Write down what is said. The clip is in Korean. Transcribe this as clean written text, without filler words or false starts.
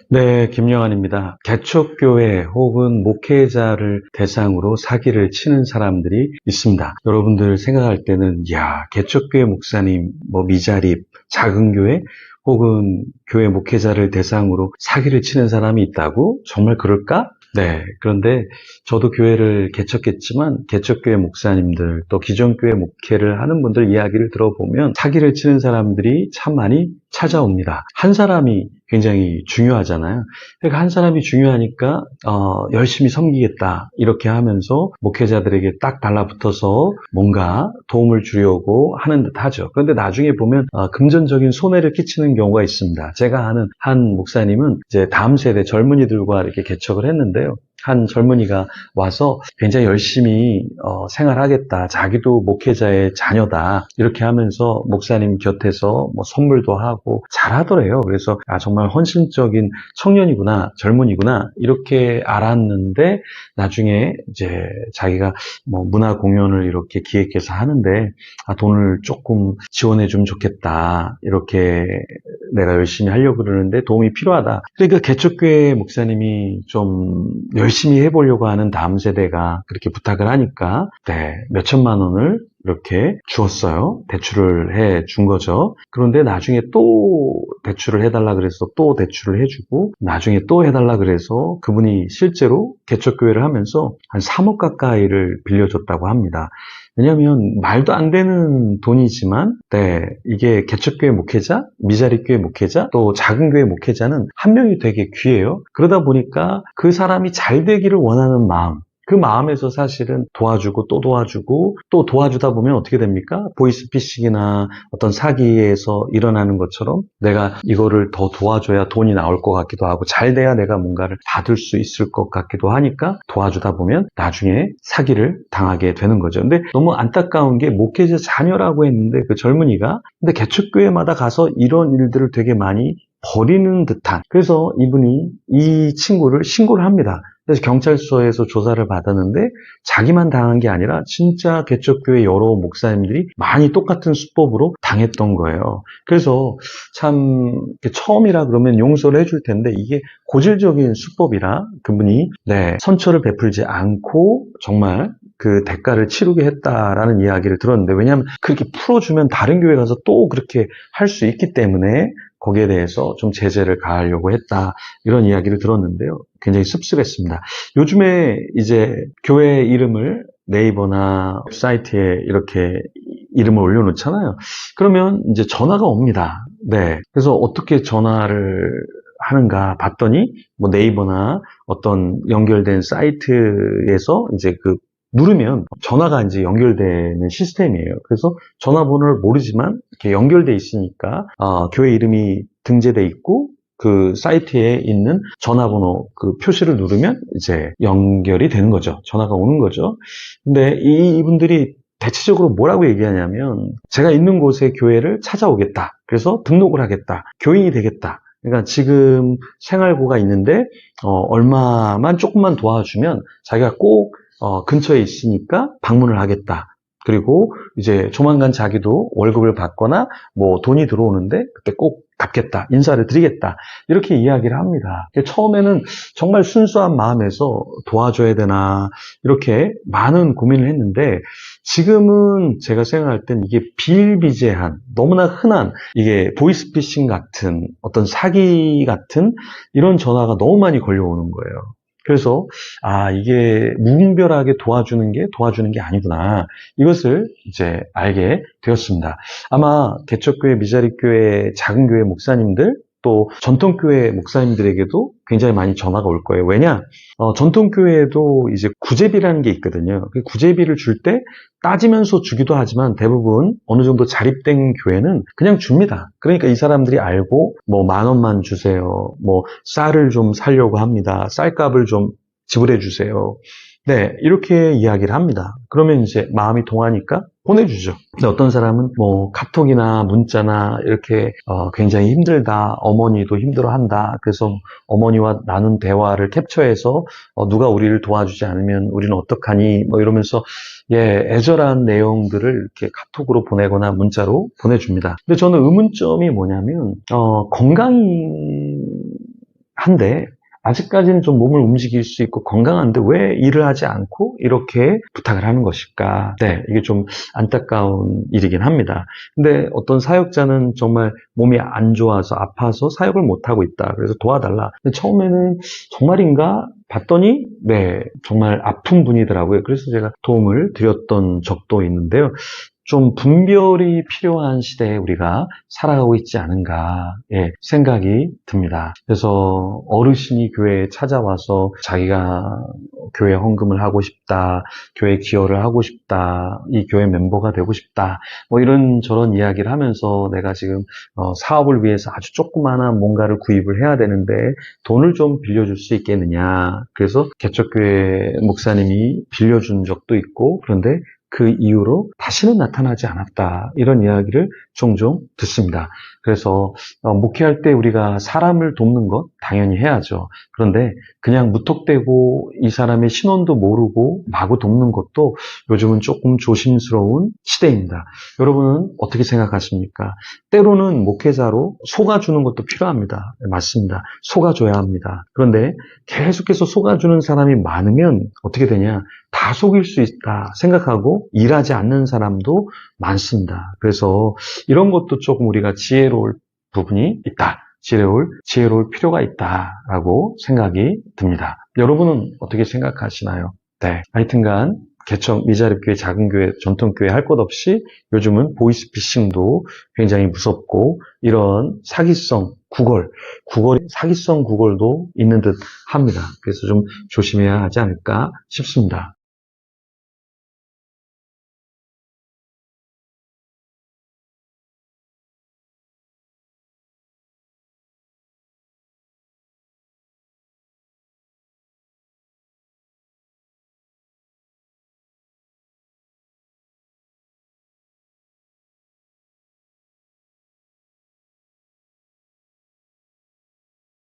네, 김영환입니다. 개척교회 혹은 목회자를 대상으로 사기를 치는 사람들이 있습니다. 여러분들 생각할 때는, 개척교회 목사님, 미자립, 작은 교회 혹은 교회 목회자를 대상으로 사기를 치는 사람이 있다고? 정말 그럴까? 네, 그런데 저도 교회를 개척했지만 개척교회 목사님들 또 기존교회 목회를 하는 분들 이야기를 들어보면 사기를 치는 사람들이 참 많이 찾아옵니다. 한 사람이 굉장히 중요하잖아요. 그러니까 한 사람이 중요하니까 열심히 섬기겠다 이렇게 하면서 목회자들에게 딱 달라붙어서 뭔가 도움을 주려고 하는 듯 하죠. 그런데 나중에 보면 금전적인 손해를 끼치는 경우가 있습니다. 제가 아는 한 목사님은 이제 다음 세대 젊은이들과 이렇게 개척을 했는데요. 한 젊은이가 와서 굉장히 열심히 생활하겠다. 자기도 목회자의 자녀다. 이렇게 하면서 목사님 곁에서 선물도 하고 잘하더래요. 그래서 정말 헌신적인 청년이구나, 젊은이구나 이렇게 알았는데 나중에 이제 자기가 문화 공연을 이렇게 기획해서 하는데 돈을 조금 지원해주면 좋겠다. 이렇게 내가 열심히 하려고 그러는데 도움이 필요하다. 그러니까 개척교회 목사님이 좀 열심히 해보려고 하는 다음 세대가 그렇게 부탁을 하니까 몇천만 원을 이렇게 주었어요. 대출을 해 준 거죠. 그런데 나중에 또 대출을 해달라 그래서 또 대출을 해주고 나중에 또 해달라 그래서 그분이 실제로 개척교회를 하면서 한 3억 가까이를 빌려줬다고 합니다. 왜냐하면 말도 안 되는 돈이지만 이게 개척교회 목회자, 미자립교회 목회자, 또 작은 교회 목회자는 한 명이 되게 귀해요. 그러다 보니까 그 사람이 잘 되기를 원하는 마음, 그 마음에서 사실은 도와주고 또 도와주고 또 도와주다 보면 어떻게 됩니까? 보이스피싱이나 어떤 사기에서 일어나는 것처럼 내가 이거를 더 도와줘야 돈이 나올 것 같기도 하고 잘 돼야 내가 뭔가를 받을 수 있을 것 같기도 하니까 도와주다 보면 나중에 사기를 당하게 되는 거죠. 근데 너무 안타까운 게 목회자 자녀라고 했는데 그 젊은이가 근데 개척교회마다 가서 이런 일들을 되게 많이 버리는 듯한 그래서 이분이 이 친구를 신고를 합니다. 그래서 경찰서에서 조사를 받았는데 자기만 당한 게 아니라 진짜 개척교회 여러 목사님들이 많이 똑같은 수법으로 당했던 거예요. 그래서 참 처음이라 그러면 용서를 해줄 텐데 이게 고질적인 수법이라 그분이 선처를 베풀지 않고 정말 그 대가를 치르게 했다라는 이야기를 들었는데 왜냐하면 그렇게 풀어주면 다른 교회 가서 또 그렇게 할 수 있기 때문에 거기에 대해서 좀 제재를 가하려고 했다 이런 이야기를 들었는데요. 굉장히 씁쓸했습니다. 요즘에 이제 교회 이름을 네이버나 웹사이트에 이렇게 이름을 올려놓잖아요. 그러면 이제 전화가 옵니다. 그래서 어떻게 전화를 하는가 봤더니 네이버나 어떤 연결된 사이트에서 이제 누르면 전화가 이제 연결되는 시스템이에요. 그래서 전화번호를 모르지만 이렇게 연결돼 있으니까 교회 이름이 등재돼 있고 그 사이트에 있는 전화번호 그 표시를 누르면 이제 연결이 되는 거죠. 전화가 오는 거죠. 근데 이분들이 대체적으로 뭐라고 얘기하냐면 제가 있는 곳에 교회를 찾아오겠다. 그래서 등록을 하겠다. 교인이 되겠다. 그러니까 지금 생활고가 있는데 얼마만 조금만 도와주면 자기가 꼭 근처에 있으니까 방문을 하겠다. 그리고 이제 조만간 자기도 월급을 받거나 돈이 들어오는데 그때 꼭 갚겠다. 인사를 드리겠다. 이렇게 이야기를 합니다. 처음에는 정말 순수한 마음에서 도와줘야 되나 이렇게 많은 고민을 했는데 지금은 제가 생각할 땐 이게 비일비재한 너무나 흔한 이게 보이스피싱 같은 어떤 사기 같은 이런 전화가 너무 많이 걸려오는 거예요. 그래서 이게 무분별하게 도와주는 게 아니구나. 이것을 이제 알게 되었습니다. 아마 개척교회, 미자립교회, 작은 교회 목사님들 또 전통교회 목사님들에게도 굉장히 많이 전화가 올 거예요. 왜냐? 전통교회에도 이제 구제비라는 게 있거든요. 그 구제비를 줄 때 따지면서 주기도 하지만 대부분 어느 정도 자립된 교회는 그냥 줍니다. 그러니까 이 사람들이 알고 10,000원만 주세요. 쌀을 좀 사려고 합니다. 쌀값을 좀 지불해 주세요. 이렇게 이야기를 합니다. 그러면 이제 마음이 동하니까 보내주죠. 근데 어떤 사람은 카톡이나 문자나 이렇게 굉장히 힘들다. 어머니도 힘들어한다. 그래서 어머니와 나눈 대화를 캡처해서 누가 우리를 도와주지 않으면 우리는 어떡하니? 이러면서 애절한 내용들을 이렇게 카톡으로 보내거나 문자로 보내줍니다. 근데 저는 의문점이 뭐냐면 건강이 한데 아직까지는 좀 몸을 움직일 수 있고 건강한데 왜 일을 하지 않고 이렇게 부탁을 하는 것일까? 네, 이게 좀 안타까운 일이긴 합니다. 근데 어떤 사역자는 정말 몸이 안 좋아서 아파서 사역을 못하고 있다. 그래서 도와달라. 근데 처음에는 정말인가? 봤더니 네, 정말 아픈 분이더라고요. 그래서 제가 도움을 드렸던 적도 있는데요. 좀 분별이 필요한 시대에 우리가 살아가고 있지 않은가 생각이 듭니다. 그래서 어르신이 교회에 찾아와서 자기가 교회 헌금을 하고 싶다, 교회 기여를 하고 싶다, 이 교회 멤버가 되고 싶다, 뭐 이런 저런 이야기를 하면서 내가 지금 사업을 위해서 아주 조그마한 뭔가를 구입을 해야 되는데 돈을 좀 빌려줄 수 있겠느냐. 그래서 개척교회 목사님이 빌려준 적도 있고 그런데 그 이후로 다시는 나타나지 않았다. 이런 이야기를 종종 듣습니다. 그래서 목회할 때 우리가 사람을 돕는 것 당연히 해야죠. 그런데 그냥 무턱대고 이 사람의 신원도 모르고 마구 돕는 것도 요즘은 조금 조심스러운 시대입니다. 여러분은 어떻게 생각하십니까? 때로는 목회자로 속아주는 것도 필요합니다. 맞습니다. 속아줘야 합니다. 그런데 계속해서 속아주는 사람이 많으면 어떻게 되냐? 다 속일 수 있다 생각하고 일하지 않는 사람도 많습니다. 그래서 이런 것도 조금 우리가 지혜로울 부분이 있다. 지혜로울 필요가 있다라고 생각이 듭니다. 여러분은 어떻게 생각하시나요? 네. 하여튼간 개척, 미자립교회, 작은 교회, 전통교회 할 것 없이 요즘은 보이스피싱도 굉장히 무섭고 이런 사기성 사기성 구걸도 있는 듯 합니다. 그래서 좀 조심해야 하지 않을까 싶습니다.